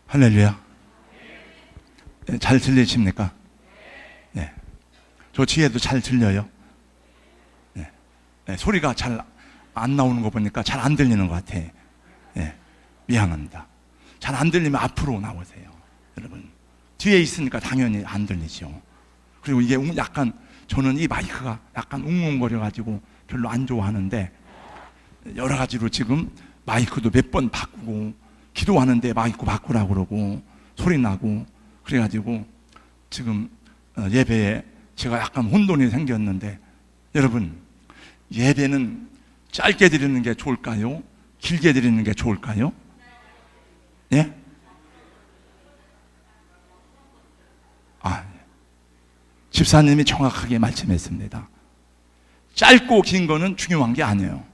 할렐루야. 네, 잘 들리십니까? 네. 저 뒤에도 잘 들려요? 네. 네, 소리가 잘 안 나오는 거 보니까 잘 안 들리는 것 같아. 네. 미안합니다. 잘 안 들리면 앞으로 나오세요. 여러분. 뒤에 있으니까 당연히 안 들리죠. 그리고 이게 약간, 저는 이 마이크가 약간 웅웅거려가지고 별로 안 좋아하는데, 여러 가지로 지금 마이크도 몇 번 바꾸고, 기도하는데 마이크 바꾸라고 그러고, 소리 나고, 그래가지고 지금 예배에 제가 약간 혼돈이 생겼는데, 여러분, 예배는 짧게 드리는 게 좋을까요? 길게 드리는 게 좋을까요? 예? 집사님이 정확하게 말씀했습니다. 짧고 긴 거는 중요한 게 아니에요.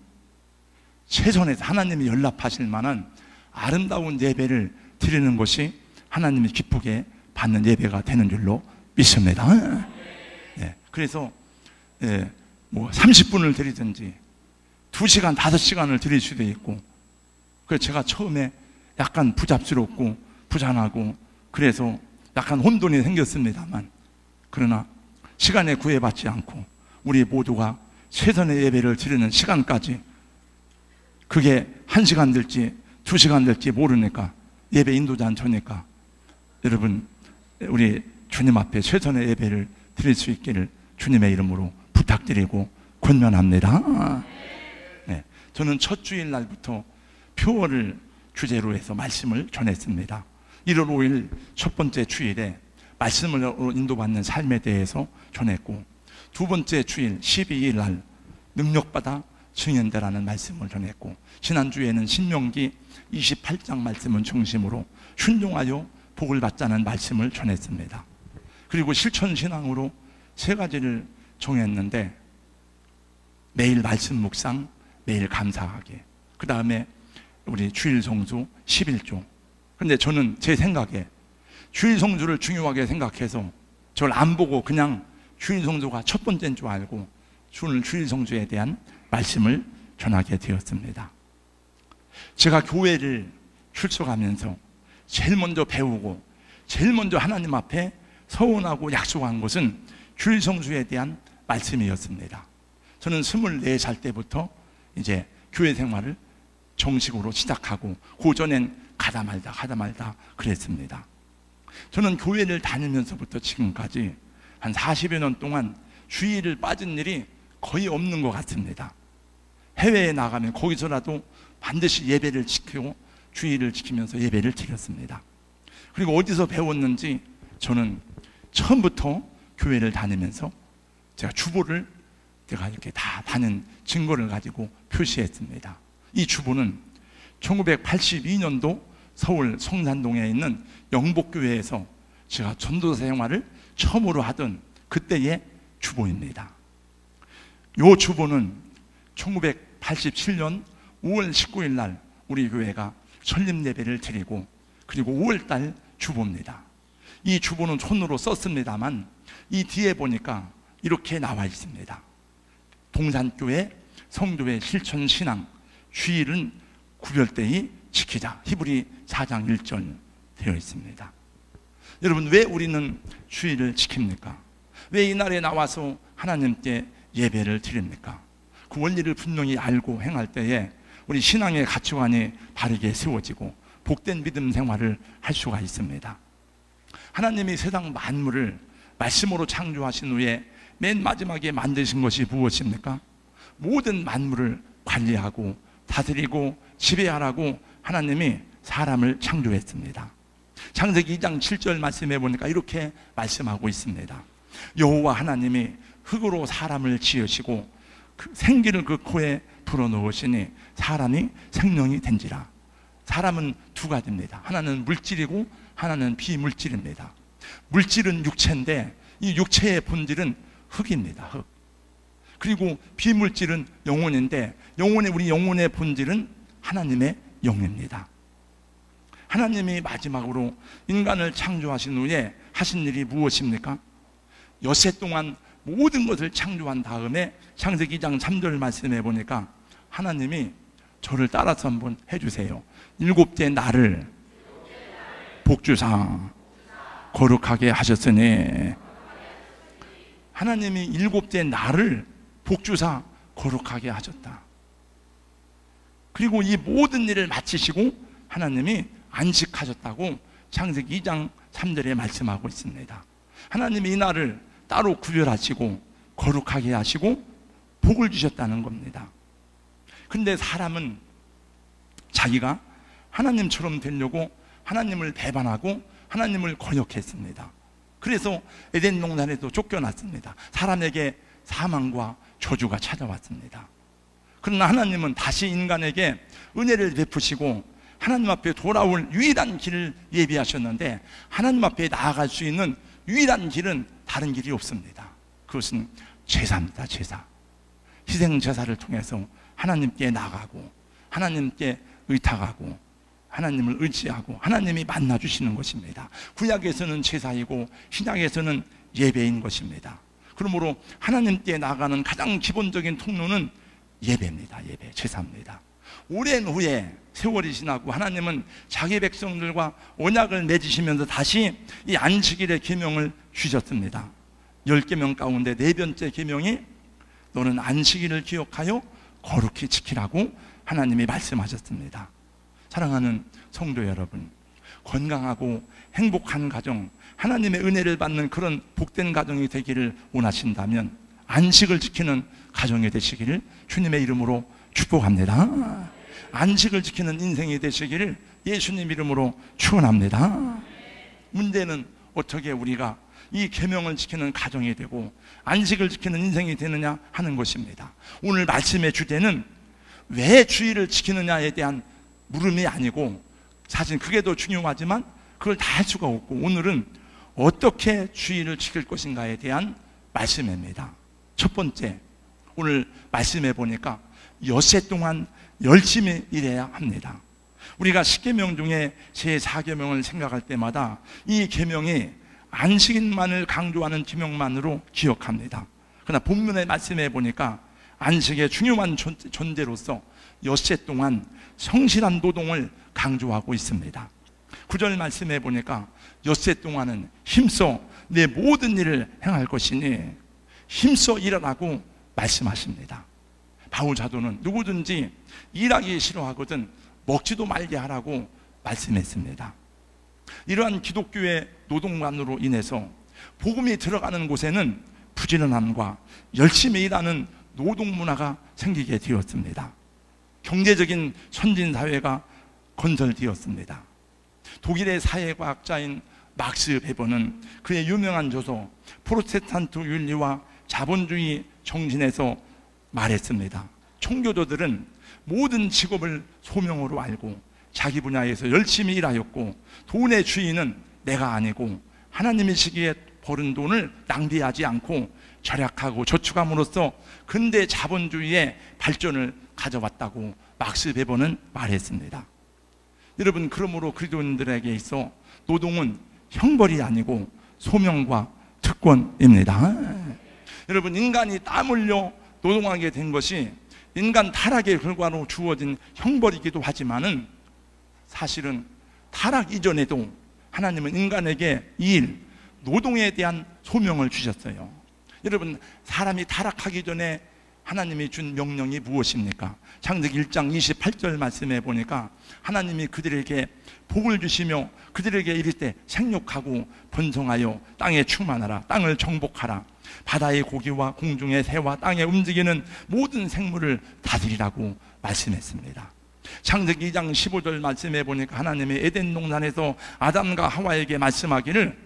최선에서 하나님이 연락하실 만한 아름다운 예배를 드리는 것이 하나님이 기쁘게 받는 예배가 되는 줄로 믿습니다. 네, 그래서 뭐 30분을 드리든지 2시간, 5시간을 드릴 수도 있고, 그래서 제가 처음에 약간 부잡스럽고 부잔하고 그래서 약간 혼돈이 생겼습니다만, 그러나 시간에 구애받지 않고 우리 모두가 최선의 예배를 드리는 시간까지, 그게 1시간 될지 2시간 될지 모르니까, 예배 인도자는 저니까 여러분, 우리 주님 앞에 최선의 예배를 드릴 수 있기를 주님의 이름으로 부탁드리고 권면합니다. 네, 저는 첫 주일 날부터 표어를 주제로 해서 말씀을 전했습니다. 1월 5일 첫 번째 주일에 말씀으로 인도받는 삶에 대해서 전했고, 두 번째 주일 12일 날 능력받아 증인되라는 말씀을 전했고, 지난주에는 신명기 28장 말씀을 중심으로 순종하여 복을 받자는 말씀을 전했습니다. 그리고 실천신앙으로 3가지를 정했는데, 매일 말씀 묵상, 매일 감사하기, 그 다음에 우리 주일 성수 11조. 근데 저는 제 생각에 주일 성수를 중요하게 생각해서 저를 안 보고 그냥 주일 성수가 첫 번째인 줄 알고 주일 성수에 대한 말씀을 전하게 되었습니다. 제가 교회를 출석하면서 제일 먼저 배우고 제일 먼저 하나님 앞에 서원하고 약속한 것은 주일 성수에 대한 말씀이었습니다. 저는 24살 때부터 이제 교회 생활을 정식으로 시작하고, 고전엔 가다 말다 그랬습니다. 저는 교회를 다니면서부터 지금까지 한 40여 년 동안 주일을 빠진 일이 거의 없는 것 같습니다. 해외에 나가면 거기서라도 반드시 예배를 지키고 주일을 지키면서 예배를 드렸습니다. 그리고 어디서 배웠는지, 저는 처음부터 교회를 다니면서 제가 주보를 제가 이렇게 다 다닌 증거를 가지고 표시했습니다. 이 주보는 1982년도 서울 성산동에 있는 영복교회에서 제가 전도사 생활을 처음으로 하던 그때의 주보입니다. 이 주보는 1987년 5월 19일 날 우리 교회가 설립 예배를 드리고, 그리고 5월 달 주보입니다. 이 주보는 손으로 썼습니다만 이 뒤에 보니까 이렇게 나와 있습니다. 동산교회 성도의 실천 신앙, 주일은 구별되이 지키자, 히브리 4장 1절 되어 있습니다. 여러분, 왜 우리는 주일을 지킵니까? 왜 이날에 나와서 하나님께 예배를 드립니까? 그 원리를 분명히 알고 행할 때에 우리 신앙의 가치관이 바르게 세워지고 복된 믿음 생활을 할 수가 있습니다. 하나님이 세상 만물을 말씀으로 창조하신 후에 맨 마지막에 만드신 것이 무엇입니까? 모든 만물을 관리하고 다스리고 지배하라고 하나님이 사람을 창조했습니다. 창세기 2장 7절 말씀해 보니까 이렇게 말씀하고 있습니다. 여호와 하나님이 흙으로 사람을 지으시고 생기를 그 코에 불어넣으시니 사람이 생명이 된지라. 사람은 두 가지입니다. 하나는 물질이고 하나는 비물질입니다. 물질은 육체인데 이 육체의 본질은 흙입니다. 흙. 그리고 비물질은 영혼인데 우리 영혼의 본질은 하나님의 영입니다. 하나님이 마지막으로 인간을 창조하신 후에 하신 일이 무엇입니까? 엿새 동안 모든 것을 창조한 다음에 창세기 2장 3절 말씀해 보니까 하나님이 저를 따라서 한번 해주세요. 7째 날을 복주사 거룩하게 하셨으니. 하나님이 7대 날을 복주사 거룩하게 하셨다. 그리고 이 모든 일을 마치시고 하나님이 안식하셨다고 창세기 2장 3절에 말씀하고 있습니다. 하나님이 이 날을 따로 구별하시고 거룩하게 하시고 복을 주셨다는 겁니다. 근데 사람은 자기가 하나님처럼 되려고 하나님을 배반하고 하나님을 거역했습니다. 그래서 에덴 동산에도 쫓겨났습니다. 사람에게 사망과 저주가 찾아왔습니다. 그러나 하나님은 다시 인간에게 은혜를 베푸시고 하나님 앞에 돌아올 유일한 길을 예비하셨는데, 하나님 앞에 나아갈 수 있는 유일한 길은 다른 길이 없습니다. 그것은 제사입니다. 제사. 희생제사를 통해서 하나님께 나가고 하나님께 의탁하고 하나님을 의지하고 하나님이 만나주시는 것입니다. 구약에서는 제사이고 신약에서는 예배인 것입니다. 그러므로 하나님께 나가는 가장 기본적인 통로는 예배입니다. 예배, 제사입니다. 오랜 후에 세월이 지나고 하나님은 자기 백성들과 언약을 맺으시면서 다시 이 안식일의 계명을 주셨습니다. 10계명 가운데 4번째 계명이 너는 안식일을 기억하여 거룩히 지키라고 하나님이 말씀하셨습니다. 사랑하는 성도 여러분, 건강하고 행복한 가정, 하나님의 은혜를 받는 그런 복된 가정이 되기를 원하신다면 안식을 지키는 가정이 되시기를 주님의 이름으로 축복합니다. 안식을 지키는 인생이 되시기를 예수님 이름으로 축원합니다. 문제는 어떻게 우리가 이 계명을 지키는 가정이 되고 안식을 지키는 인생이 되느냐 하는 것입니다. 오늘 말씀의 주제는 왜 주의를 지키느냐에 대한 물음이 아니고, 사실 그게 더 중요하지만 그걸 다 할 수가 없고, 오늘은 어떻게 주의를 지킬 것인가에 대한 말씀입니다. 첫 번째, 오늘 말씀해 보니까 엿새 동안 열심히 일해야 합니다. 우리가 10계명 중에 제4계명을 생각할 때마다 이 계명이 안식일만을 강조하는 계명만으로 기억합니다. 그러나 본문의 말씀해 보니까 안식의 중요한 존재로서 엿새 동안 성실한 노동을 강조하고 있습니다. 9절 말씀해 보니까 엿새 동안은 힘써 내 모든 일을 행할 것이니 힘써 일하라고 말씀하십니다. 바울 사도는 누구든지 일하기 싫어하거든 먹지도 말게 하라고 말씀했습니다. 이러한 기독교의 노동만으로 인해서 복음이 들어가는 곳에는 부지런함과 열심히 일하는 노동 문화가 생기게 되었습니다. 경제적인 선진사회가 건설되었습니다. 독일의 사회과학자인 막스 베버는 그의 유명한 저서 프로테스탄트 윤리와 자본주의 정신에서 말했습니다. 청교도들은 모든 직업을 소명으로 알고 자기 분야에서 열심히 일하였고, 돈의 주인은 내가 아니고 하나님이시기에 버는 돈을 낭비하지 않고 절약하고 저축함으로써 근대 자본주의의 발전을 가져왔다고 막스 베버는 말했습니다. 여러분, 그러므로 그리스도인들에게 있어 노동은 형벌이 아니고 소명과 특권입니다. 여러분, 인간이 땀 흘려 노동하게 된 것이 인간 타락의 결과로 주어진 형벌이기도 하지만은 사실은 타락 이전에도 하나님은 인간에게 이 일, 노동에 대한 소명을 주셨어요. 여러분, 사람이 타락하기 전에 하나님이 준 명령이 무엇입니까? 창세기 1장 28절 말씀해 보니까 하나님이 그들에게 복을 주시며 그들에게 이를 때 생육하고 번성하여 땅에 충만하라, 땅을 정복하라, 바다의 고기와 공중의 새와 땅에 움직이는 모든 생물을 다스리라고 말씀했습니다. 창세기 2장 15절 말씀해 보니까 하나님이 에덴 동산에서 아담과 하와에게 말씀하기를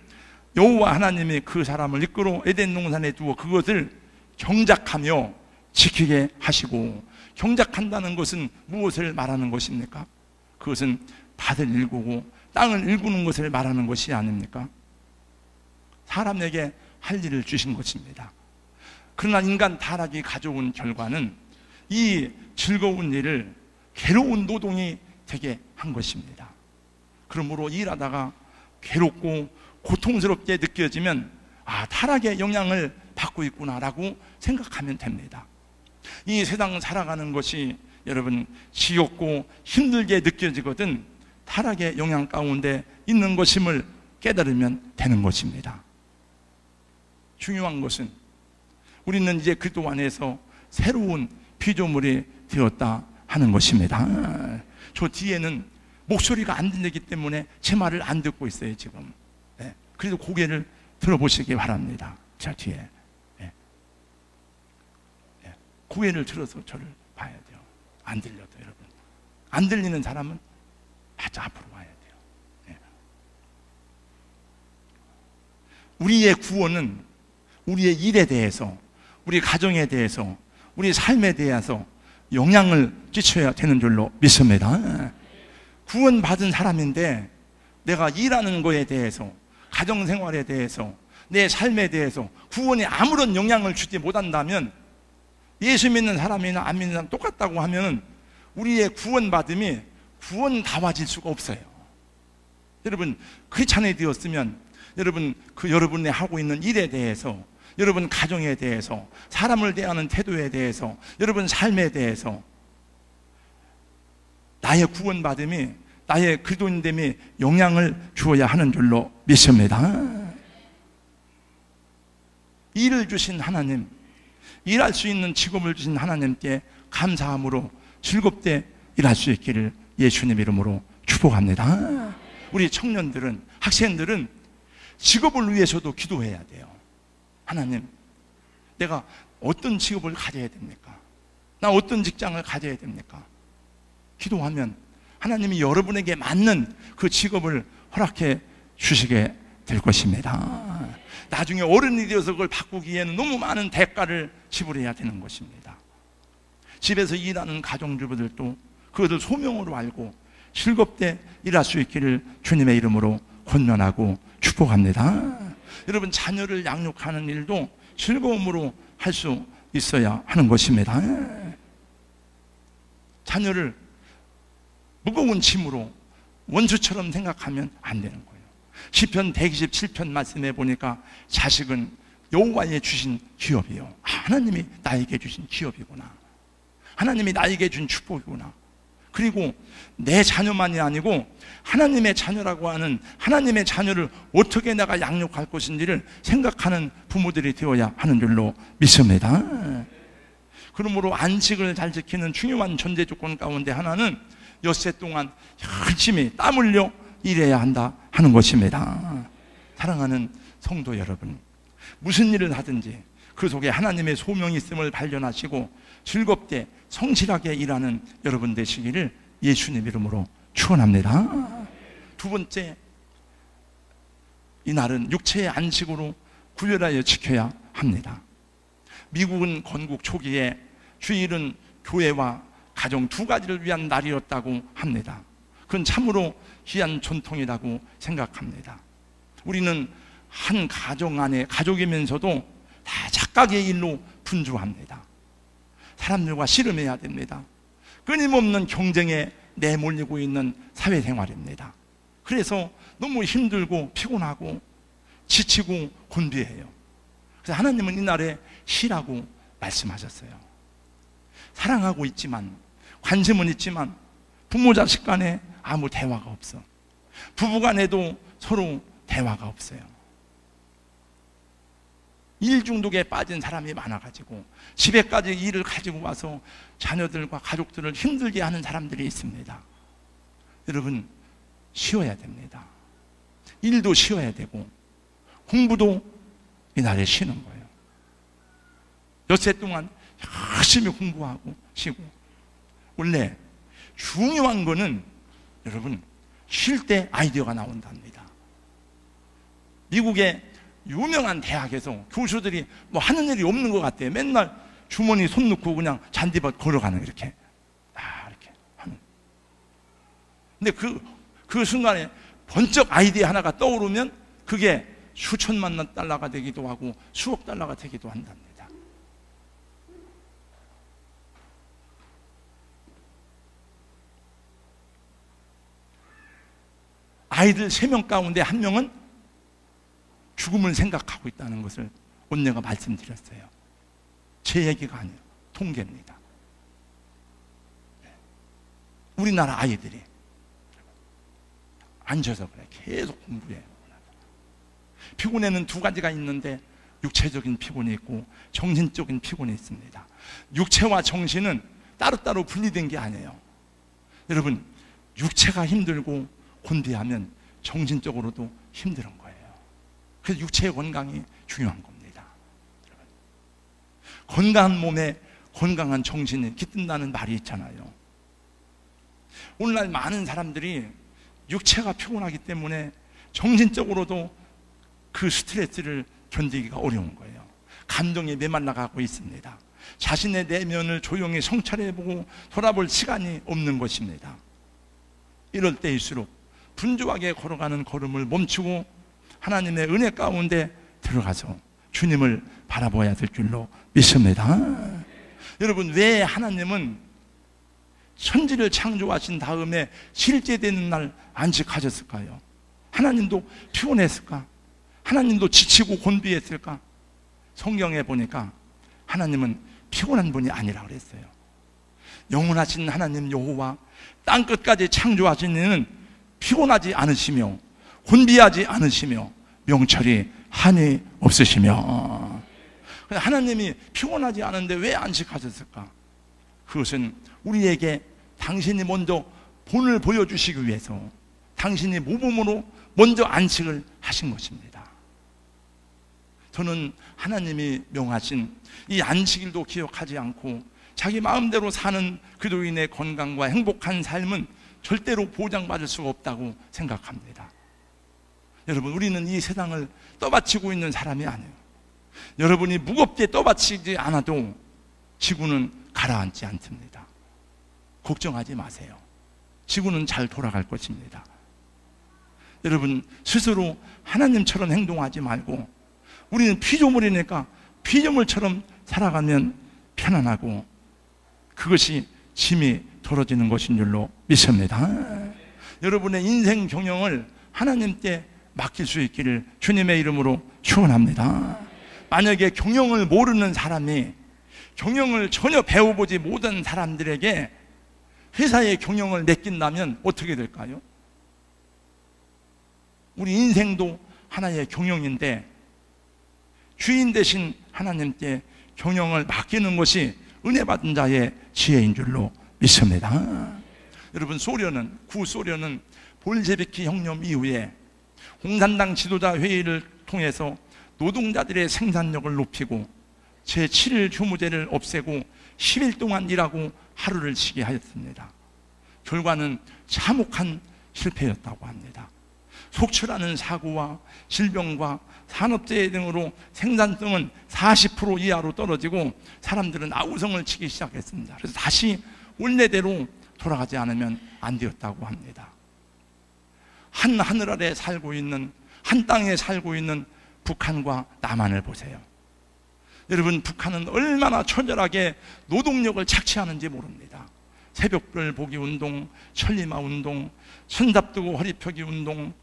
여호와 하나님이 그 사람을 이끌어 에덴 동산에 두어 그것을 경작하며 지키게 하시고, 경작한다는 것은 무엇을 말하는 것입니까? 그것은 밭을 일구고 땅을 일구는 것을 말하는 것이 아닙니까? 사람에게 할 일을 주신 것입니다. 그러나 인간 타락이 가져온 결과는 이 즐거운 일을 괴로운 노동이 되게 한 것입니다. 그러므로 일하다가 괴롭고 고통스럽게 느껴지면 타락의 영향을 받고 있구나라고 생각하면 됩니다. 이 세상 살아가는 것이 여러분 지겹고 힘들게 느껴지거든 타락의 영향 가운데 있는 것임을 깨달으면 되는 것입니다. 중요한 것은 우리는 이제 그리스도 안에서 새로운 피조물이 되었다 하는 것입니다. 저 뒤에는 목소리가 안 들리기 때문에 제 말을 안 듣고 있어요 지금. 네. 그래도 고개를 들어보시기 바랍니다. 자 뒤에 고개를 들어서 저를 봐야 돼요. 안 들려도 여러분, 안 들리는 사람은 아주 앞으로 와야 돼요. 네. 우리의 구원은 우리의 일에 대해서, 우리 가정에 대해서, 우리 삶에 대해서 영향을 끼쳐야 되는 줄로 믿습니다. 구원받은 사람인데 내가 일하는 거에 대해서, 가정생활에 대해서, 내 삶에 대해서 구원에 아무런 영향을 주지 못한다면, 예수 믿는 사람이나 안 믿는 사람 똑같다고 하면 우리의 구원받음이 구원다워질 수가 없어요. 여러분, 크리스찬이 되었으면 여러분 여러분이 하고 있는 일에 대해서, 여러분 가정에 대해서, 사람을 대하는 태도에 대해서, 여러분 삶에 대해서 나의 구원받음이, 나의 그리스도인됨이 영향을 주어야 하는 줄로 믿습니다. 일을 주신 하나님, 일할 수 있는 직업을 주신 하나님께 감사함으로 즐겁게 일할 수 있기를 예수님 이름으로 축복합니다. 우리 청년들은, 학생들은 직업을 위해서도 기도해야 돼요. 하나님, 내가 어떤 직업을 가져야 됩니까? 나 어떤 직장을 가져야 됩니까? 기도하면 하나님이 여러분에게 맞는 그 직업을 허락해 주시게 될 것입니다. 나중에 어른이 되어서 그걸 바꾸기에는 너무 많은 대가를 지불해야 되는 것입니다. 집에서 일하는 가정주부들도 그것을 소명으로 알고 즐겁게 일할 수 있기를 주님의 이름으로 권면하고 축복합니다. 여러분, 자녀를 양육하는 일도 즐거움으로 할 수 있어야 하는 것입니다. 자녀를 무거운 짐으로 원수처럼 생각하면 안 되는 거예요. 시편 127편 말씀에 보니까 자식은 여호와의 주신 기업이요, 하나님이 나에게 주신 기업이구나, 하나님이 나에게 준 축복이구나. 그리고 내 자녀만이 아니고 하나님의 자녀라고 하는 하나님의 자녀를 어떻게 내가 양육할 것인지를 생각하는 부모들이 되어야 하는 줄로 믿습니다. 그러므로 안식을 잘 지키는 중요한 전제 조건 가운데 하나는 엿새 동안 열심히 땀 흘려 일해야 한다 하는 것입니다. 사랑하는 성도 여러분, 무슨 일을 하든지 그 속에 하나님의 소명이 있음을 발견하시고 즐겁게 성실하게 일하는 여러분 되시기를 예수님 이름으로 축원합니다. 두 번째, 이 날은 육체의 안식으로 구별하여 지켜야 합니다. 미국은 건국 초기에 주일은 교회와 가정 두 가지를 위한 날이었다고 합니다. 그건 참으로 귀한 전통이라고 생각합니다. 우리는 한 가정 안에 가족이면서도 다 각각의 일로 분주합니다. 사람들과 씨름해야 됩니다. 끊임없는 경쟁에 내몰리고 있는 사회생활입니다. 그래서 너무 힘들고 피곤하고 지치고 곤비해요. 그래서 하나님은 이날에 쉬라고 말씀하셨어요. 사랑하고 있지만, 관심은 있지만 부모 자식 간에 아무 대화가 없어. 부부 간에도 서로 대화가 없어요. 일 중독에 빠진 사람이 많아가지고 집에까지 일을 가지고 와서 자녀들과 가족들을 힘들게 하는 사람들이 있습니다. 여러분, 쉬어야 됩니다. 일도 쉬어야 되고 공부도 이날에 쉬는 거예요. 엿새 동안 열심히 공부하고 쉬고. 원래 중요한 거는 여러분, 쉴 때 아이디어가 나온답니다. 미국의 유명한 대학에서 교수들이 뭐 하는 일이 없는 것 같아요. 맨날 주머니 손 넣고 그냥 잔디밭 걸어가는, 이렇게 이렇게 하는. 근데 그 순간에 번쩍 아이디어 하나가 떠오르면 그게 수천만 달러가 되기도 하고 수억 달러가 되기도 한답니다. 아이들 3명 가운데 1명은 죽음을 생각하고 있다는 것을 온내가 말씀드렸어요. 제 얘기가 아니에요. 통계입니다. 우리나라 아이들이 앉아서 그래. 계속 공부해. 피곤에는 두 가지가 있는데 육체적인 피곤이 있고 정신적인 피곤이 있습니다. 육체와 정신은 따로따로 분리된 게 아니에요. 여러분, 육체가 힘들고 곤비하면 정신적으로도 힘든 거예요. 그래서 육체의 건강이 중요한 겁니다. 건강한 몸에 건강한 정신이 깃든다는 말이 있잖아요. 오늘날 많은 사람들이 육체가 피곤하기 때문에 정신적으로도 그 스트레스를 견디기가 어려운 거예요. 감정에 메말라가고 있습니다. 자신의 내면을 조용히 성찰해보고 돌아볼 시간이 없는 것입니다. 이럴 때일수록 분주하게 걸어가는 걸음을 멈추고 하나님의 은혜 가운데 들어가서 주님을 바라봐야 될 줄로 믿습니다. 여러분, 왜 하나님은 천지를 창조하신 다음에 실제되는 날 안식하셨을까요? 하나님도 피곤했을까? 하나님도 지치고 곤비했을까? 성경에 보니까 하나님은 피곤한 분이 아니라 그랬어요. 영원하신 하나님 여호와 땅끝까지 창조하신 이는 피곤하지 않으시며 곤비하지 않으시며 명철이 한이 없으시며. 하나님이 피곤하지 않은데 왜 안식하셨을까? 그것은 우리에게 당신이 먼저 본을 보여주시기 위해서 당신이 모범으로 먼저 안식을 하신 것입니다. 저는 하나님이 명하신 이 안식일도 기억하지 않고 자기 마음대로 사는 그리스도인의 건강과 행복한 삶은 절대로 보장받을 수가 없다고 생각합니다. 여러분, 우리는 이 세상을 떠받치고 있는 사람이 아니에요. 여러분이 무겁게 떠받치지 않아도 지구는 가라앉지 않습니다. 걱정하지 마세요. 지구는 잘 돌아갈 것입니다. 여러분, 스스로 하나님처럼 행동하지 말고 우리는 피조물이니까 피조물처럼 살아가면 편안하고 그것이 짐이 덜어지는 것인 줄로 믿습니다. 여러분의 인생 경영을 하나님께 맡길 수 있기를 주님의 이름으로 축원합니다. 만약에 경영을 모르는 사람이 경영을 전혀 배워보지 못한 사람들에게 회사의 경영을 맡긴다면 어떻게 될까요? 우리 인생도 하나의 경영인데 주인 되신 하나님께 경영을 맡기는 것이 은혜 받은 자의 지혜인 줄로 믿습니다. 여러분, 구소련은 볼셰비키 혁명 이후에 공산당 지도자 회의를 통해서 노동자들의 생산력을 높이고 제7일 휴무제를 없애고 10일 동안 일하고 하루를 쉬게 하였습니다. 결과는 참혹한 실패였다고 합니다. 속출하는 사고와 질병과 산업재해 등으로 생산성은 40% 이하로 떨어지고 사람들은 아우성을 치기 시작했습니다. 그래서 다시 원래대로 돌아가지 않으면 안 되었다고 합니다. 한 하늘 아래 살고 있는, 한 땅에 살고 있는 북한과 남한을 보세요. 여러분, 북한은 얼마나 처절하게 노동력을 착취하는지 모릅니다. 새벽별 보기 운동, 천리마 운동, 손잡두고 허리 펴기 운동,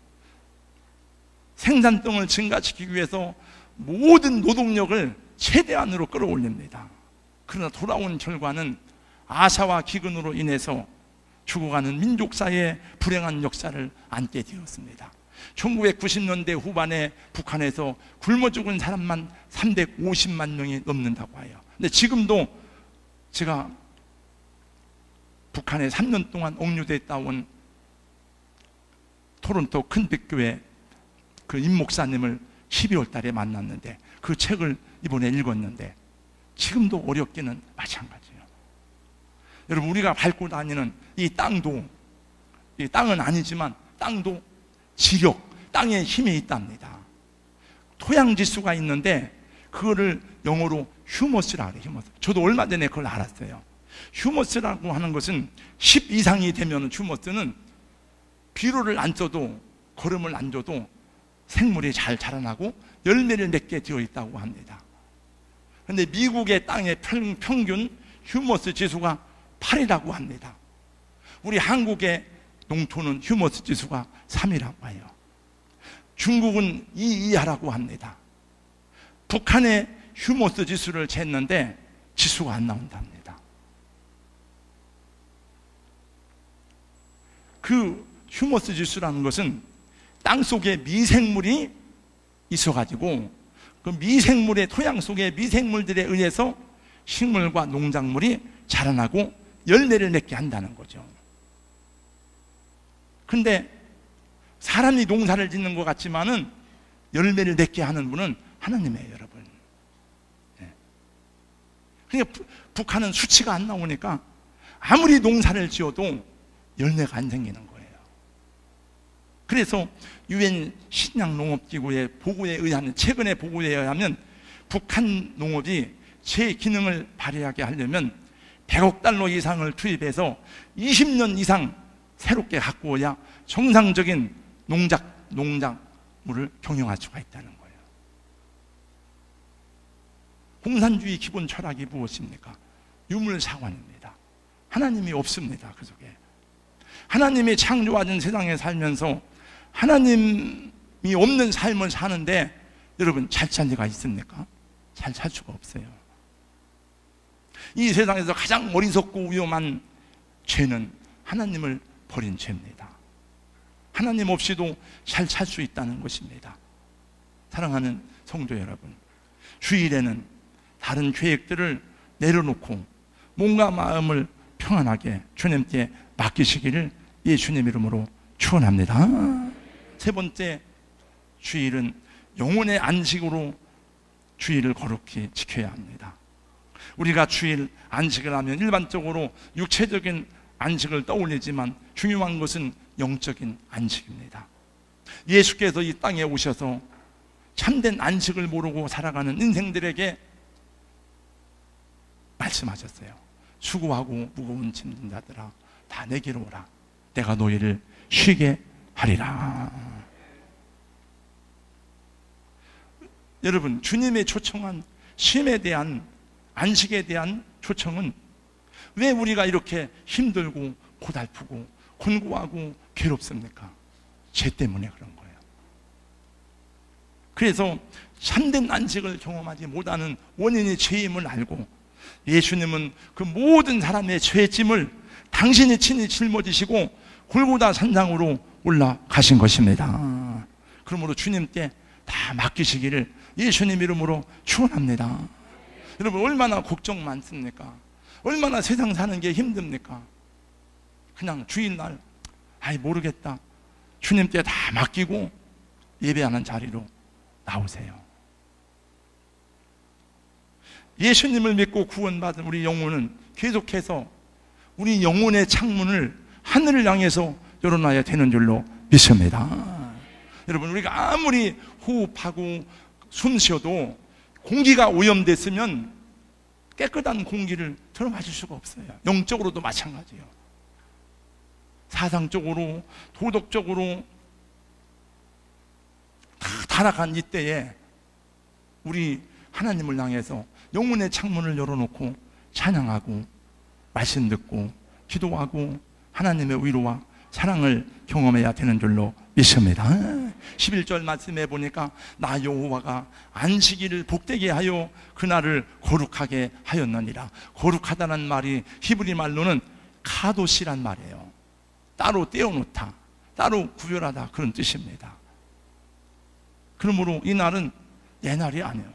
생산성을 증가시키기 위해서 모든 노동력을 최대한으로 끌어올립니다. 그러나 돌아온 결과는 아사와 기근으로 인해서 죽어가는 민족사의 불행한 역사를 안게 되었습니다. 1990년대 후반에 북한에서 굶어 죽은 사람만 350만 명이 넘는다고 해요. 근데 지금도 제가 북한에 3년 동안 옥류돼 있다 온 토론토 큰빛교회 그 임 목사님을 12월 달에 만났는데 그 책을 이번에 읽었는데 지금도 어렵기는 마찬가지예요. 여러분, 우리가 밟고 다니는 이 땅도, 이 땅은 아니지만 땅도 지력, 땅에 힘이 있답니다. 토양지수가 있는데 그거를 영어로 휴머스라 그래요. 휴머스. 저도 얼마 전에 그걸 알았어요. 휴머스라고 하는 것은 10 이상이 되면 휴머스는 비료를 안 써도, 거름을 안 줘도 생물이 잘 자라나고 열매를 맺게 되어 있다고 합니다. 그런데 미국의 땅의 평균 휴머스 지수가 8이라고 합니다. 우리 한국의 농토는 휴머스 지수가 3이라고 해요. 중국은 2 이하라고 합니다. 북한의 휴머스 지수를 쟀는데 지수가 안 나온답니다. 그 휴머스 지수라는 것은 땅 속에 미생물이 있어가지고 그 미생물의 토양 속의 미생물들에 의해서 식물과 농작물이 자라나고 열매를 맺게 한다는 거죠. 근데 사람이 농사를 짓는 것 같지만은 열매를 맺게 하는 분은 하나님이에요, 여러분. 그러니까 북한은 수치가 안 나오니까 아무리 농사를 지어도 열매가 안 생기는 거예요. 그래서 유엔 식량농업기구의 보고에 의하면, 최근의 보고에 의하면 북한 농업이 제 기능을 발휘하게 하려면 100억 달러 이상을 투입해서 20년 이상 새롭게 가꾸어야 정상적인 농작물을 경영할 수가 있다는 거예요. 공산주의 기본 철학이 무엇입니까? 유물사관입니다. 하나님이 없습니다, 그 속에. 하나님이 창조하신 세상에 살면서 하나님이 없는 삶을 사는데 여러분 잘 살 리가 있습니까? 잘 살 수가 없어요. 이 세상에서 가장 어리석고 위험한 죄는 하나님을 버린 죄입니다. 하나님 없이도 잘 살 수 있다는 것입니다. 사랑하는 성도 여러분, 주일에는 다른 계획들을 내려놓고 몸과 마음을 평안하게 주님께 맡기시기를 예수님 이름으로 축원합니다. 세 번째, 주일은 영혼의 안식으로 주일을 거룩히 지켜야 합니다. 우리가 주일 안식을 하면 일반적으로 육체적인 안식을 떠올리지만 중요한 것은 영적인 안식입니다. 예수께서 이 땅에 오셔서 참된 안식을 모르고 살아가는 인생들에게 말씀하셨어요. 수고하고 무거운 짐진 자들아 다 내게로 오라. 내가 너희를 쉬게 하리라. 여러분, 주님의 초청한 쉼에 대한, 안식에 대한 초청은 왜 우리가 이렇게 힘들고 고달프고 곤고하고 괴롭습니까? 죄 때문에 그런 거예요. 그래서 참된 안식을 경험하지 못하는 원인이 죄임을 알고 예수님은 그 모든 사람의 죄짐을 당신이 친히 짊어지시고 골고다 산상으로 올라가신 것입니다. 그러므로 주님께 다 맡기시기를 예수님 이름으로 축원합니다. 여러분, 얼마나 걱정 많습니까? 얼마나 세상 사는 게 힘듭니까? 그냥 주일날 아이 모르겠다, 주님께 다 맡기고 예배하는 자리로 나오세요. 예수님을 믿고 구원받은 우리 영혼은 계속해서 우리 영혼의 창문을 하늘을 향해서 열어놔야 되는 줄로 믿습니다. 여러분, 우리가 아무리 호흡하고 숨 쉬어도 공기가 오염됐으면 깨끗한 공기를 들어 마실 수가 없어요. 영적으로도 마찬가지예요. 사상적으로, 도덕적으로 다 타락한 이때에 우리 하나님을 향해서 영혼의 창문을 열어놓고 찬양하고 말씀 듣고 기도하고 하나님의 위로와 사랑을 경험해야 되는 줄로 믿습니다. 11절 말씀해 보니까 나 여호와가 안식일을 복되게 하여 그날을 거룩하게 하였느니라. 거룩하다는 말이 히브리 말로는 카도시란 말이에요. 따로 떼어놓다, 따로 구별하다, 그런 뜻입니다. 그러므로 이 날은 내 날이 아니에요.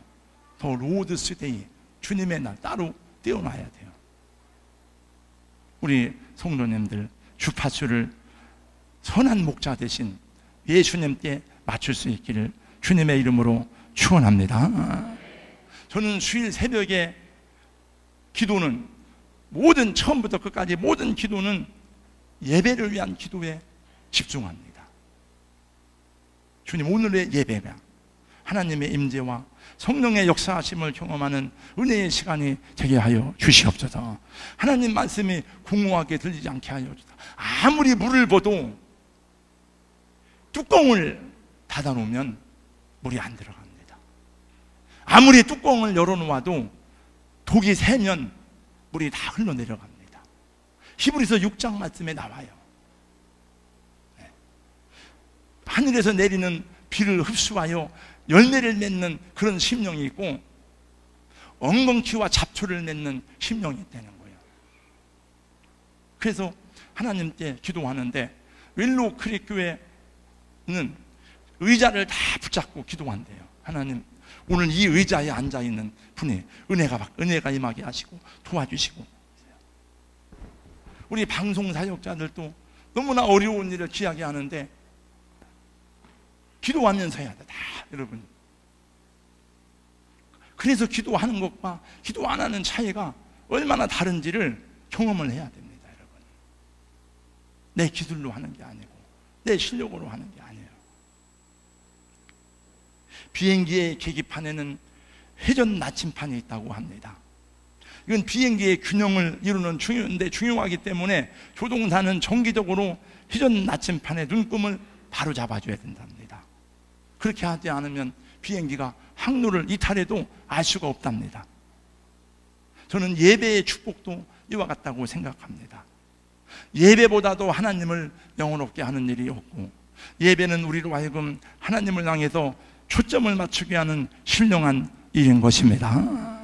더 로드스 데이, 주님의 날 따로 떼어놔야 돼요. 우리 성도님들 주파수를 선한 목자 대신 예수님께 맞출 수 있기를 주님의 이름으로 축원합니다. 저는 수요일 새벽에 기도는 모든 처음부터 끝까지 모든 기도는 예배를 위한 기도에 집중합니다. 주님, 오늘의 예배가 하나님의 임재와 성령의 역사하심을 경험하는 은혜의 시간이 되게 하여 주시옵소서. 하나님 말씀이 공허하게 들리지 않게 하여 주소서. 아무리 물을 부어도 뚜껑을 닫아놓으면 물이 안 들어갑니다. 아무리 뚜껑을 열어놓아도 독이 새면 물이 다 흘러내려갑니다. 히브리서 6장 말씀에 나와요. 하늘에서 내리는 비를 흡수하여 열매를 맺는 그런 심령이 있고 엉겅퀴와 잡초를 맺는 심령이 있다는 거예요. 그래서 하나님께 기도하는데 윌로우 크릭 교회는 의자를 다 붙잡고 기도한대요. 하나님, 오늘 이 의자에 앉아있는 분이 은혜가 임하게 하시고 도와주시고, 우리 방송 사역자들도 너무나 어려운 일을 귀하게 하는데 기도하면서 해야 돼, 다 여러분. 그래서 기도하는 것과 기도 안 하는 차이가 얼마나 다른지를 경험을 해야 됩니다, 여러분. 내 기술로 하는 게 아니고 내 실력으로 하는 게 아니에요. 비행기의 계기판에는 회전 나침판이 있다고 합니다. 이건 비행기의 균형을 이루는 중요하기 때문에 조종사는 정기적으로 회전 나침판의 눈금을 바로 잡아줘야 된답니다. 그렇게 하지 않으면 비행기가 항로를 이탈해도 알 수가 없답니다. 저는 예배의 축복도 이와 같다고 생각합니다. 예배보다도 하나님을 영원롭게 하는 일이 없고, 예배는 우리로 하여금 하나님을 향해서 초점을 맞추게 하는 신령한 일인 것입니다.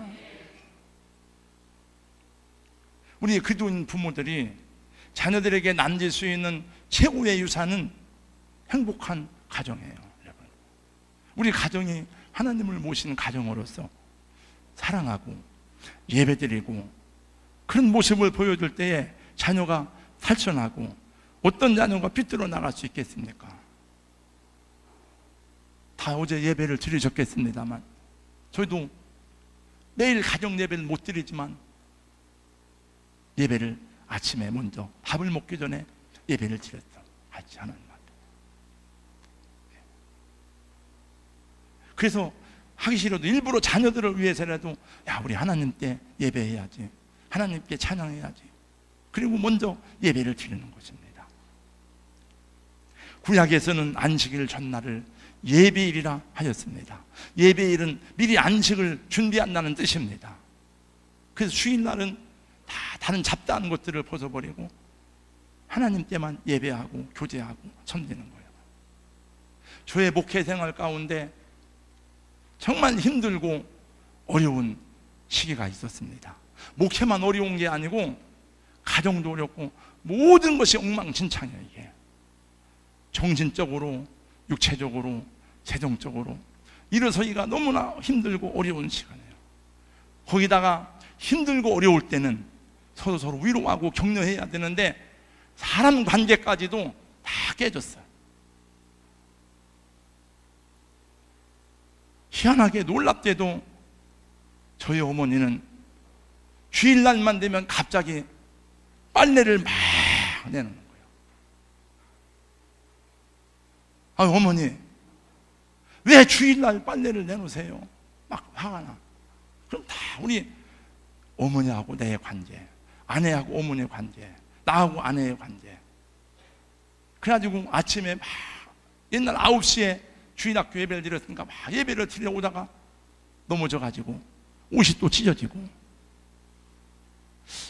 우리 그리스도인 부모들이 자녀들에게 남길 수 있는 최고의 유산은 행복한 가정이에요, 여러분. 우리 가정이 하나님을 모시는 가정으로서 사랑하고 예배드리고 그런 모습을 보여줄 때에 자녀가 탈천하고 어떤 자녀가 삐뚤어 나갈 수 있겠습니까? 다 어제 예배를 드리셨겠습니다만, 저희도 매일 가정 예배를 못 드리지만 예배를 아침에 먼저 밥을 먹기 전에 예배를 드렸어. 하지 않은 말. 그래서 하기 싫어도 일부러 자녀들을 위해서라도, 야, 우리 하나님 때 예배해야지, 하나님께 찬양해야지, 그리고 먼저 예배를 드리는 것입니다. 구약에서는 안식일 전날을 예배일이라 하였습니다. 예배일은 미리 안식을 준비한다는 뜻입니다. 그래서 주일날은 다 다른 잡다한 것들을 벗어버리고 하나님 때만 예배하고 교제하고 섬기는 거예요. 저의 목회 생활 가운데 정말 힘들고 어려운 시기가 있었습니다. 목회만 어려운 게 아니고 가정도 어렵고 모든 것이 엉망진창이에요. 이게 정신적으로, 육체적으로, 재정적으로 일어서기가 너무나 힘들고 어려운 시간이에요. 거기다가 힘들고 어려울 때는 서로 위로하고 격려해야 되는데 사람 관계까지도 다 깨졌어요. 희한하게 놀랍게도 저희 어머니는 주일날만 되면 갑자기 빨래를 막 내는 거예요. 아, 어머니, 왜 주일날 빨래를 내놓으세요? 막 화가 나. 그럼 다 우리 어머니하고 내 관계, 아내하고 어머니의 관계, 나하고 아내의 관계. 그래가지고 아침에 막 옛날 9시에 주일학교 예배를 드렸으니까 막 예배를 드리러 오다가 넘어져가지고 옷이 또 찢어지고,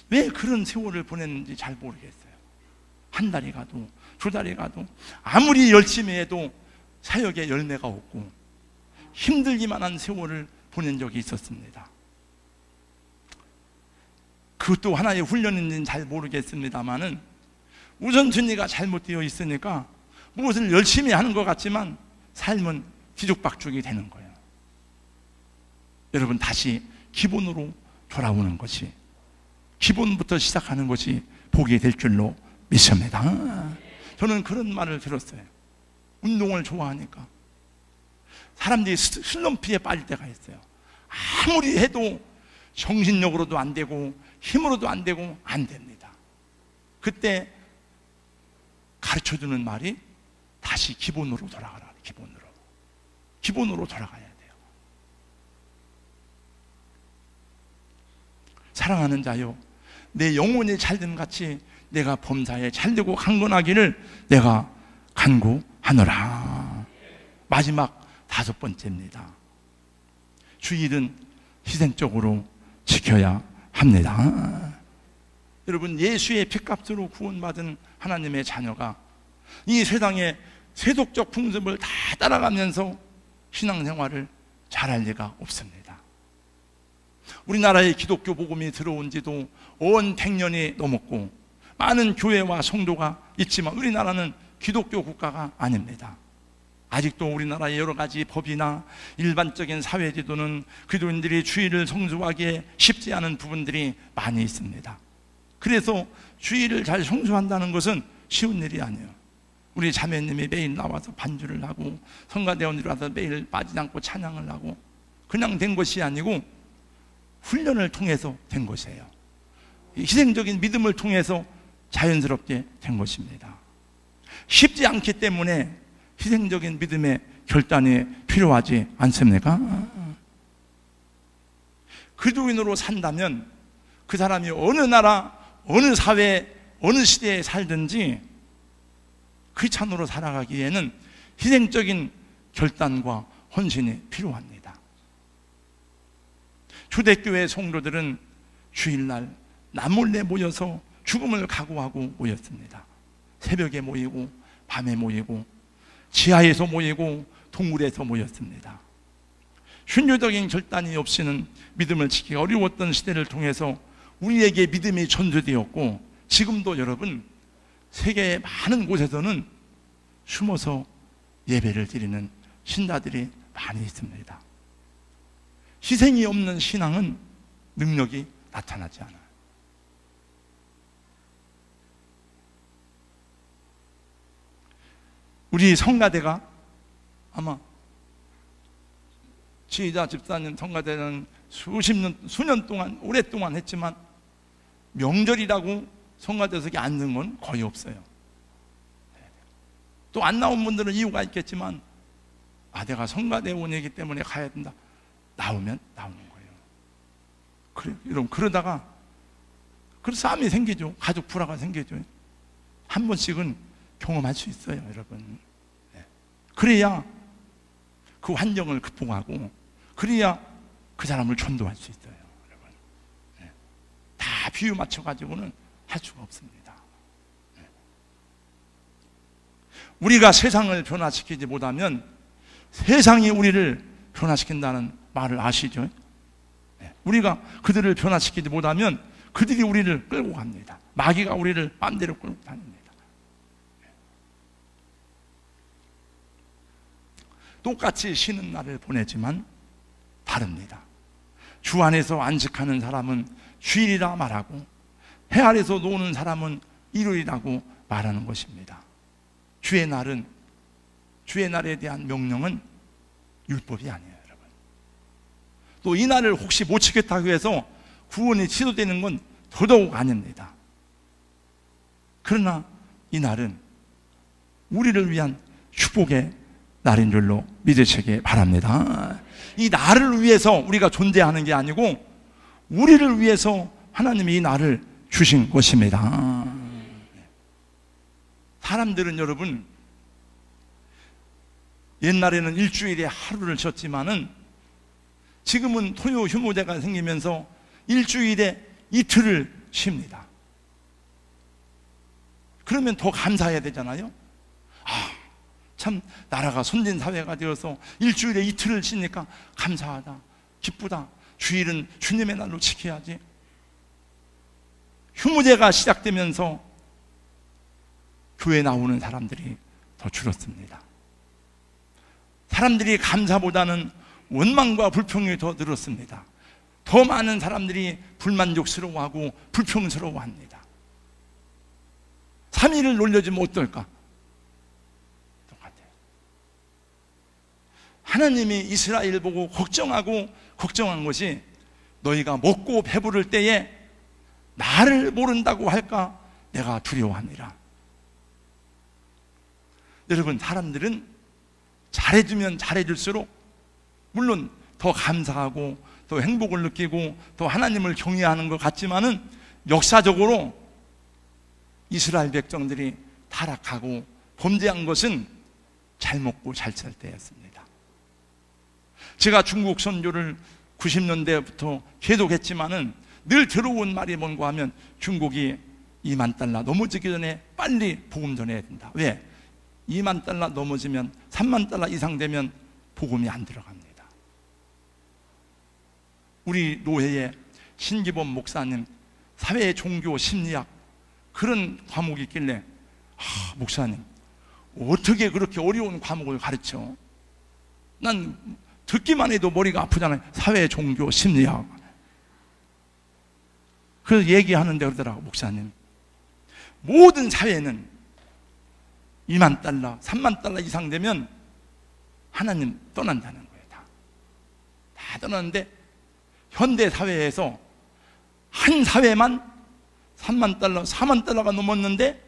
왜 그런 세월을 보냈는지 잘 모르겠어요. 한 달이 가도 두 달이 가도 아무리 열심히 해도 사역에 열매가 없고 힘들기만 한 세월을 보낸 적이 있었습니다. 그것도 하나의 훈련인지는 잘 모르겠습니다만은 우선순위가 잘못되어 있으니까 무엇을 열심히 하는 것 같지만 삶은 뒤죽박죽이 되는 거예요. 여러분, 다시 기본으로 돌아오는 것이, 기본부터 시작하는 것이 복이 될 줄로 믿습니다. 저는 그런 말을 들었어요. 운동을 좋아하니까 사람들이 슬럼프에 빠질 때가 있어요. 아무리 해도 정신력으로도 안 되고 힘으로도 안 되고 안 됩니다. 그때 가르쳐주는 말이 다시 기본으로 돌아가라. 기본으로 돌아가야 돼요. 사랑하는 자요, 내 영혼이 잘됨 같이 내가 범사에 잘되고 강건하기를 내가 간구하노라. 마지막 5번째입니다. 주일은 희생적으로 지켜야 합니다. 여러분, 예수의 핏값으로 구원받은 하나님의 자녀가 이 세상의 세속적 풍습을 다 따라가면서 신앙생활을 잘할 리가 없습니다. 우리나라에 기독교 복음이 들어온 지도 100년이 넘었고 많은 교회와 성도가 있지만 우리나라는 기독교 국가가 아닙니다. 아직도 우리나라의 여러 가지 법이나 일반적인 사회제도는 그리스도인들이 주일을 성수하기에 쉽지 않은 부분들이 많이 있습니다. 그래서 주일을 잘 성수한다는 것은 쉬운 일이 아니에요. 우리 자매님이 매일 나와서 반주를 하고 성가대원들이 와서 매일 빠지지 않고 찬양을 하고 그냥 된 것이 아니고 훈련을 통해서 된 것이에요. 희생적인 믿음을 통해서 자연스럽게 된 것입니다. 쉽지 않기 때문에 희생적인 믿음의 결단이 필요하지 않습니까? 그리스도인으로 산다면 그 사람이 어느 나라, 어느 사회, 어느 시대에 살든지 크리스찬으로 살아가기에는 희생적인 결단과 헌신이 필요합니다. 초대교회 성도들은 주일날 남몰래 모여서 죽음을 각오하고 모였습니다. 새벽에 모이고 밤에 모이고 지하에서 모이고 동굴에서 모였습니다. 순교적인 결단이 없이는 믿음을 지키기 어려웠던 시대를 통해서 우리에게 믿음이 전수되었고 지금도 여러분 세계의 많은 곳에서는 숨어서 예배를 드리는 신자들이 많이 있습니다. 희생이 없는 신앙은 능력이 나타나지 않아요. 우리 성가대가 아마 지휘자 집사님 성가대는 수년 동안 오랫동안 했지만 명절이라고 성가대석에 앉는 건 거의 없어요. 또 안 나온 분들은 이유가 있겠지만 내가 성가대원이기 때문에 가야 된다. 나오면 나오는 거예요. 그래, 여러분 그러다가 싸움이 생기죠. 가족 불화가 생기죠. 한 번씩은 경험할 수 있어요, 여러분. 그래야 그 환경을 극복하고 그래야 그 사람을 전도할 수 있어요, 여러분. 다 비유 맞춰가지고는 할 수가 없습니다. 우리가 세상을 변화시키지 못하면 세상이 우리를 변화시킨다는 말을 아시죠? 우리가 그들을 변화시키지 못하면 그들이 우리를 끌고 갑니다. 마귀가 우리를 마음대로 끌고 다닙니다. 똑같이 쉬는 날을 보내지만 다릅니다. 주 안에서 안식하는 사람은 주일이라 말하고 해 아래서 노는 사람은 일요일이라고 말하는 것입니다. 주의 날은, 주의 날에 대한 명령은 율법이 아니에요, 여러분. 또 이 날을 혹시 못 지켰다고 해서 구원이 취소되는 건 더더욱 아닙니다. 그러나 이 날은 우리를 위한 축복의 날인 줄로 믿으시기 바랍니다. 이 날을 위해서 우리가 존재하는 게 아니고 우리를 위해서 하나님이 이 날을 주신 것입니다. 사람들은 여러분 옛날에는 일주일에 하루를 쉬었지만은 지금은 토요 휴무제가 생기면서 일주일에 이틀을 쉽니다. 그러면 더 감사해야 되잖아요. 참 나라가 선진 사회가 되어서 일주일에 이틀을 쉬니까 감사하다, 기쁘다. 주일은 주님의 날로 지켜야지. 휴무제가 시작되면서 교회 나오는 사람들이 더 줄었습니다. 사람들이 감사보다는 원망과 불평이 더 늘었습니다. 더 많은 사람들이 불만족스러워하고 불평스러워합니다. 3일을 놀려주면 어떨까? 하나님이 이스라엘 보고 걱정한 것이 너희가 먹고 배부를 때에 나를 모른다고 할까 내가 두려워합니다. 여러분 사람들은 잘해주면 잘해줄수록 물론 더 감사하고 더 행복을 느끼고 더 하나님을 경외하는 것 같지만은 역사적으로 이스라엘 백성들이 타락하고 범죄한 것은 잘 먹고 잘 살 때였습니다. 제가 중국 선교를 90년대부터 계속 했지만은 늘 들어온 말이 뭔가 하면 중국이 2만 달러 넘어지기 전에 빨리 복음 전해야 된다. 왜? 2만 달러 넘어지면 3만 달러 이상 되면 복음이 안 들어갑니다. 우리 노회의 신기범 목사님 사회 종교 심리학 그런 과목이 있길래 목사님 어떻게 그렇게 어려운 과목을 가르쳐? 난 듣기만 해도 머리가 아프잖아요. 사회, 종교, 심리학. 그래서 얘기하는데 그러더라고, 목사님. 모든 사회는 2만 달러, 3만 달러 이상 되면 하나님 떠난다는 거예요. 다 떠나는데 현대 사회에서 한 사회만 3만 달러, 4만 달러가 넘었는데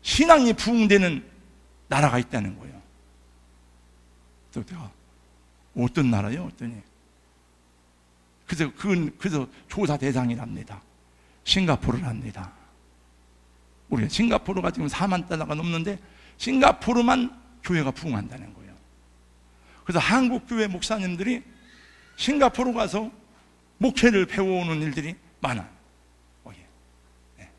신앙이 부흥되는 나라가 있다는 거예요. 그래서 내가 어떤 나라요? 어떠니? 그래서 조사 대상이랍니다. 싱가포르랍니다. 우리가 싱가포르가 지금 4만 달러가 넘는데 싱가포르만 교회가 부흥한다는 거예요. 그래서 한국 교회 목사님들이 싱가포르 가서 목회를 배워오는 일들이 많아요. 네.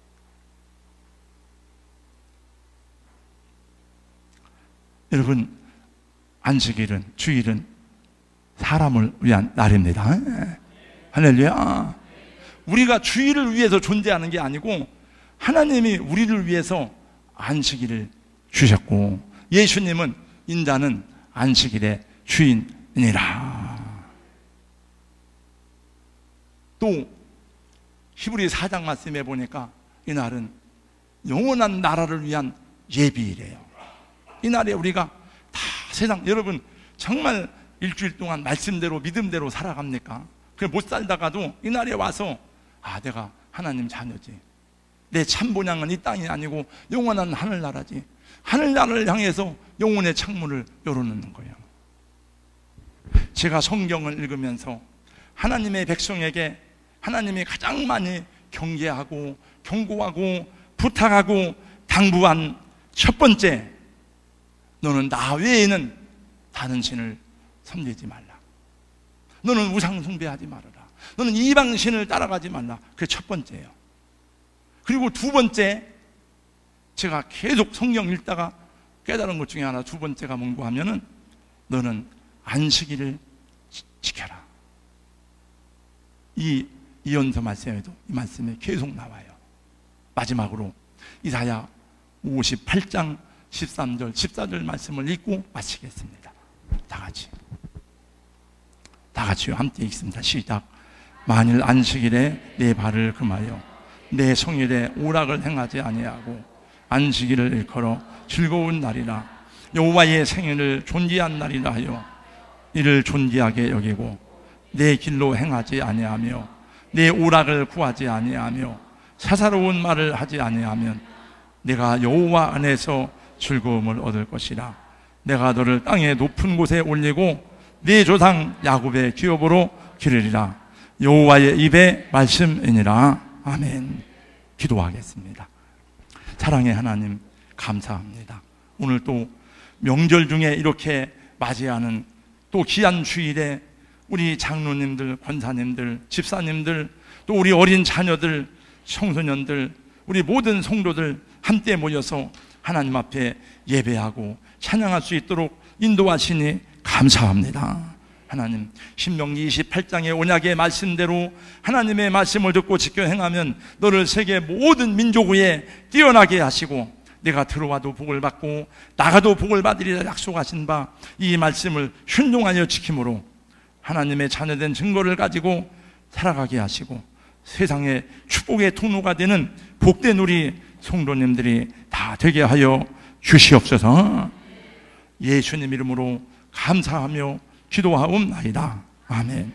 여러분, 안식일은, 주일은 사람을 위한 날입니다. 할렐루야. 우리가 주일을 위해서 존재하는 게 아니고 하나님이 우리를 위해서 안식일을 주셨고, 예수님은 인자는 안식일의 주인이니라. 또 히브리 4장 말씀에 보니까 이날은 영원한 나라를 위한 예비일이에요. 이날에 우리가 다 세상, 여러분 정말 일주일 동안 말씀대로 믿음대로 살아갑니까? 못 살다가도 이날에 와서 내가 하나님 자녀지, 내 참 본향은 이 땅이 아니고 영원한 하늘나라지, 하늘나라를 향해서 영혼의 창문을 열어놓는 거예요. 제가 성경을 읽으면서 하나님의 백성에게 하나님이 가장 많이 경계하고 경고하고 부탁하고 당부한 첫 번째, 너는 나 외에는 다른 신을 섬기지 말라. 너는 우상 숭배하지 말아라. 너는 이방신을 따라가지 말라. 그게 첫 번째예요. 그리고 두 번째, 제가 계속 성경 읽다가 깨달은 것 중에 하나, 두 번째가 뭔가 하면은 너는 안식일을 지켜라. 이 이언서 말씀에도 이 말씀이 계속 나와요. 마지막으로 이사야 58장 13절 14절 말씀을 읽고 마치겠습니다. 다 같이요, 함께 읽습니다. 시작. 만일 안식일에 내 발을 금하여 내 성일에 오락을 행하지 아니하고 안식일을 일컬어 즐거운 날이라 여호와의 생일을 존귀한 날이라 하여 이를 존귀하게 여기고 내 길로 행하지 아니하며 내 오락을 구하지 아니하며 사사로운 말을 하지 아니하면 내가 여호와 안에서 즐거움을 얻을 것이라. 내가 너를 땅의 높은 곳에 올리고 네 조상 야곱의 기업으로 기르리라. 여호와의 입의 말씀이니라. 아멘. 기도하겠습니다. 사랑의 하나님, 감사합니다. 오늘 또 명절 중에 이렇게 맞이하는 또 귀한 주일에 우리 장로님들, 권사님들, 집사님들, 또 우리 어린 자녀들, 청소년들, 우리 모든 성도들 함께 모여서 하나님 앞에 예배하고 찬양할 수 있도록 인도하시니 감사합니다. 하나님, 신명기 28장의 언약의 말씀대로 하나님의 말씀을 듣고 지켜 행하면 너를 세계 모든 민족 위에 뛰어나게 하시고 내가 들어와도 복을 받고 나가도 복을 받으리라 약속하신 바 이 말씀을 순종하여 지킴으로 하나님의 자녀된 증거를 가지고 살아가게 하시고 세상의 축복의 통로가 되는 복된 우리 성도님들이 다 되게 하여 주시옵소서. 예수님 이름으로 감사하며 기도하옵나이다. 아멘.